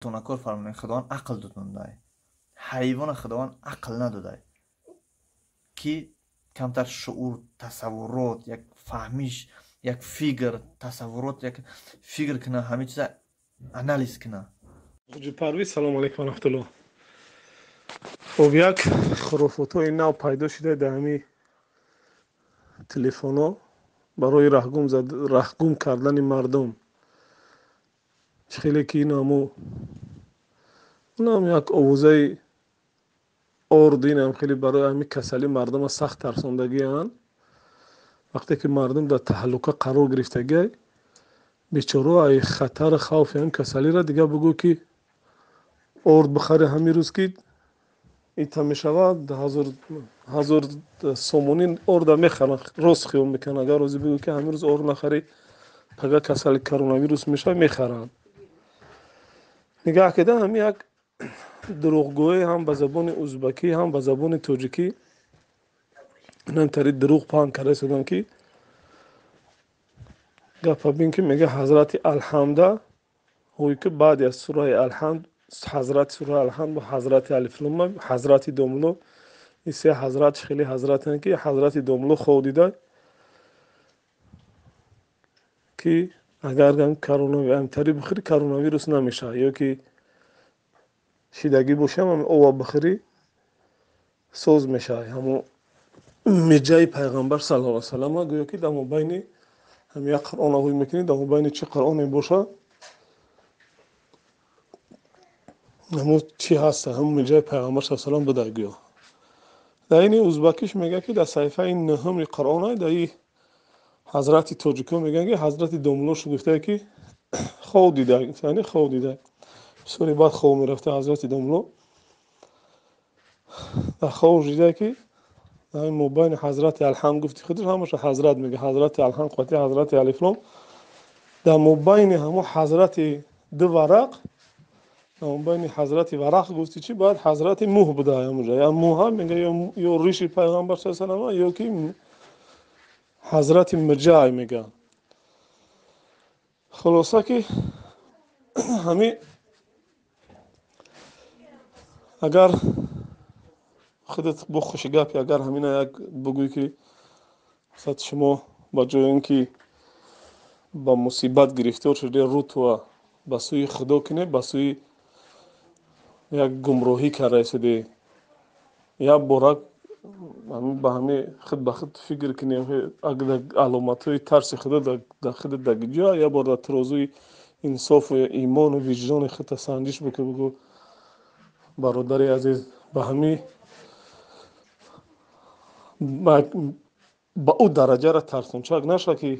تونکر فرمونه خداوند عقل دادن. حیوان خداوند عقل نداده که کمتر شعور، تصورات، یک فهمیش، یک فیگر، تصورات، یک فیگر کنه، همه چیز انالیز کنه. حاجی پرویز سلام علیکم و رحمت الله. خب یک خرافات‌های نو پیدا شده در همین تلفن‌ها برای رهگم کردن مردم. خیلی که این هم یک آوازه اردین هم خیلی برای همین کسلی مردم سخت ترساندگی هستند. وقتی که مردم در تهلکه قرار گرفتگی بیچاره ای خطر خوف هم کسلی را دیگه بگو که ارد بخره همین روز که ایتا می شود هزار سومونین ارد میخرن روز خیام میکنن. اگر روزی بگو که همین روز ارد نخری پگه کسل کرونا ویروس میشه میخرن. نگاه کده همین یک دروغگویی هم به زبان ازبکی هم به زبان توجیکی اینم تری دروغ پاهن کرده شدن که گفت بین که میگه حضرت الحمده هوی که بعد از سوره الحمد حضرت سوره الحمد و حضرت الفلام حضرت دوملو این سه حضرت خیلی حضرت هستند که حضرت دوملو خود دیده که اگر هم کرونا امتری بخوری کرونا ویروس نمیشه یا که شیدگی باشه هم او بخوری سوز میشه. همون میجای پیغمبر صلی الله علیه و سلم گویا که در مابین هم یک قرآن هوی میکنی در مابین چه قرآنی باشه همون چی هست همون میجای پیغمبر صلی الله علیه و سلم بوده. گویا در این ازبکیش میگه که در صحیفه نهم قرآن در این حضرت توجیکو میگن که حضرت دوملوش گفته که خود دیده، یعنی خود دیده سوری بعد خواب میرفته حضرت دوملو در خواب دیده که در این مبین حضرت الحمد گفتی خودش همش حضرت میگه حضرت الحمد قاطی حضرت الفلام در مبین همون حضرت دو ورق در مبین حضرت ورق گفتی چی بعد حضرت موح بوده همونجا یا موح میگه یا ریش پیغمبر صلی الله علیه و سلم یا که حضرت مرجع میگه. خلاصه که همین اگر خودت بخوش گپی اگر همین یک بگویی که مثلا شما با جای اینکه با مصیبت گرفتار شده رو تو به سوی خدا کنه به سوی یک گمراهی کرده شده یا بارک با همین خود به خود فکر کنی اگر علامت های ترس خدا در خود دگیجا یا بار در ترازوی انصاف و ایمان و وجدان خود سنجش بگو برادر عزیز به همین با او درجه را ترسون چاک نشه که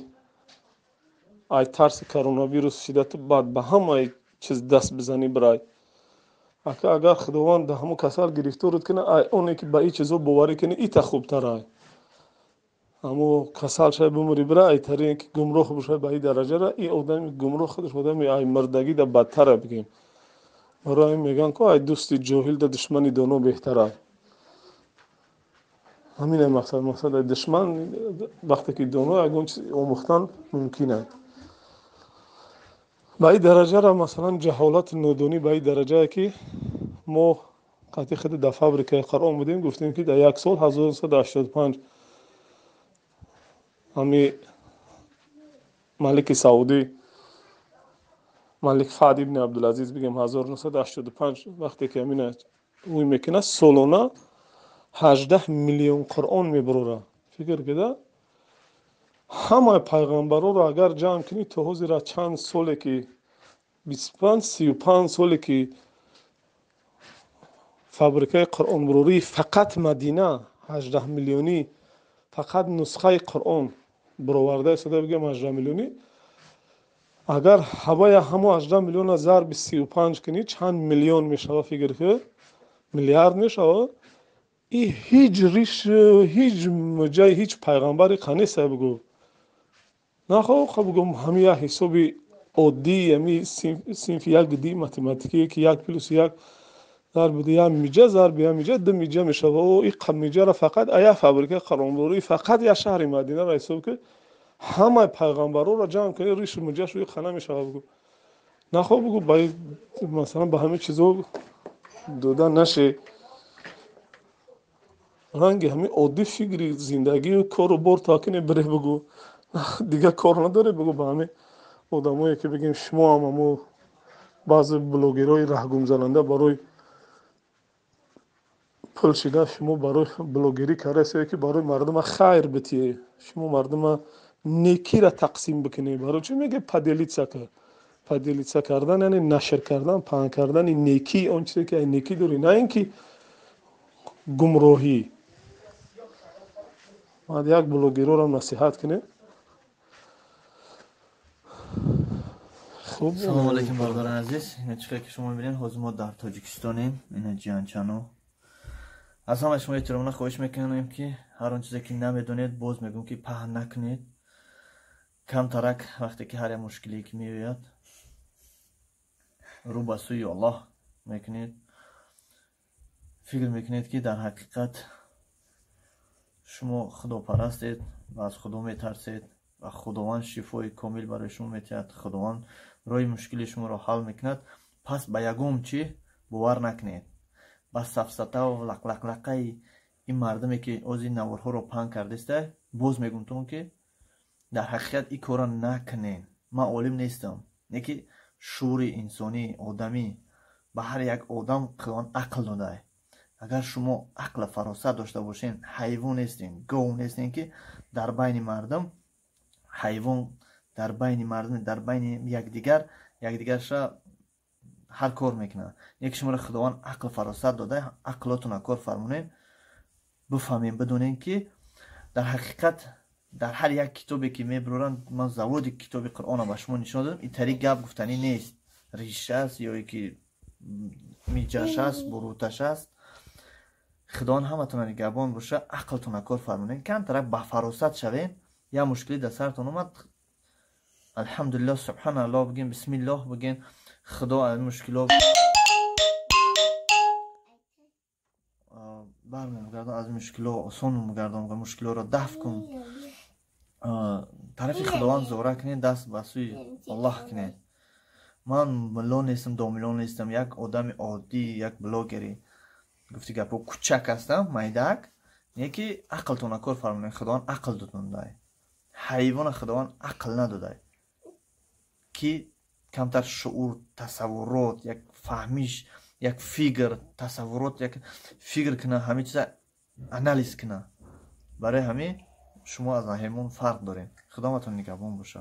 ای ترس کرونا ویروس شدت بعد به همه چیز دست بزنی برای اگر خداوند ده همو کسال گرفتار کنه ای اونی که به این چیزو باوری کنه ایتا خوبتر ای همو کسال شای بموری برای ای تری که گمراه بشه به این درجه را ای آدم گمراه خودش آدم ای مردگی ده بدتر بگیم برای میگن که ای دوستی جاهل ده دشمنی دانو بهتره. همین مقصد دشمن وقتی که دانو اگه آموختن ممکنه به این درجه را مثلا جهالت نودونی به این درجه که ما قطعی خود در فابریکه قرآن بودیم گفتیم که در یک سال 1985 همی ملک سعودی ملک فهد ابن عبدالعزیز بگیم 1985 وقتی که همین اوی میکنه سالانه 18 میلیون قرآن میبروره. فکر کده همه پیغمبران رو اگر جمع کنی تو حوزی را چند ساله که 25-35 ساله که فابریکه قرآن بروری فقط مدینه 18 میلیونی فقط نسخه قرآن برآورده شده بگم 18 میلیونی اگر هوای همو 18 میلیون ضرب 35 کنی چند میلیون میشه فکر که میلیارد میشه. این هیچ ریش هیچ جای هیچ پیغمبری قنیسه بگو نه خب بگم همین یک حسابی عادی همین صنف یک دی متماتیکی که 1+1 ضرب دیگه میجه ضرب میجه دو میجه میشه و این میجه را فقط ایا فابریکه قرآنبروی فقط یا شهر مدینه را حساب که همه پیغمبران را جمع کنی ریش میجه شوی خانه میشه بگو نه خب بگو باید مثلا به همه چیزا دادن نشه. رنگ همین عادی فکری زندگی و کار و بار تاکنه بره بگو دیگه کار نداره بگو به همه آدمایی که بگیم شما هم همو بعضی بلوگرای رهگم زننده برای پول شده شما برای بلوگری کرده که برای مردم خیر بتیه شما مردم نیکی را تقسیم بکنی برای چی میگه پدیلیتسا کردن یعنی نشر کردن پهن کردن نیکی اون چیزی که نیکی داری نه اینکه گمراهی. بعد یک بلوگرو را نصیحت کنه خوب سلام علیکم برادران عزیز. اینه چیکار که شما میبینین حاضر ما در تاجیکستانیم. اینه جیان چانو. از همه شما احترام خواهش میکنیم که هر آن چیزی که نمیدونید باز میگم که پهن نکنید. کم ترک وقتی که هر مشکلی که میوید رو به سوی الله میکنید. فکر میکنید که در حقیقت شما خدا پرستید و از خدا میترسید و خداوند شفای کامل برای شما میتید. خداوند روی مشکل شما را حل میکند. پس به یگم چی باور نکنید. با سفسطه و لقلقلقه این مردمی که از این نوارها را پهن کرده باز میگم تون که در حقیقت این کارا نکنین. من عالم نیستم. نیکی شعور انسانی آدمی به هر یک آدم خداوند عقل داده. اگر شما عقل فراست داشته باشین حیوان نیستین، گاو نیستین که در بین مردم حیوان در بین مردم در بین یکدیگرش هر کار میکنه. یک شما را خداوند عقل فراست داده. عقلاتون کار فرمونه. بفهمین بدونین که در حقیقت در هر یک کتابی که میبرن من زواد کتاب قرآن به شما نشان دادم. این طریق گپ گفتنی نیست. ریشه است یا که میجاش است بروتش است. خداوند همتون نگهبان باشه. عقلتون کار فرمونین. کم طرف با فراست شوین. یا مشکلی در سرتون اومد الحمدلله سبحان الله بگین بسم الله بگین خدا از مشکلات برمیگردم از مشکلات آسان میگردم و مشکلات را دفع کن. طرف خداوند زوره کنین دست به سوی الله کنین. من ملون نیستم 2 میلیون نیستم. یک آدم عادی یک بلاگری گفتی گپو کوچک هستم میدک. یکی عقلتون کار فرمونین. خداوند عقل دادن دای. حیوان خداوند عقل نداده که کمتر شعور تصورات یک فهمیش یک فیگر تصورات یک فیگر کنه همه چیز انالیز کنه. برای همین شما از حیوان فرق دارین. خداوندتون نگهبان باشه.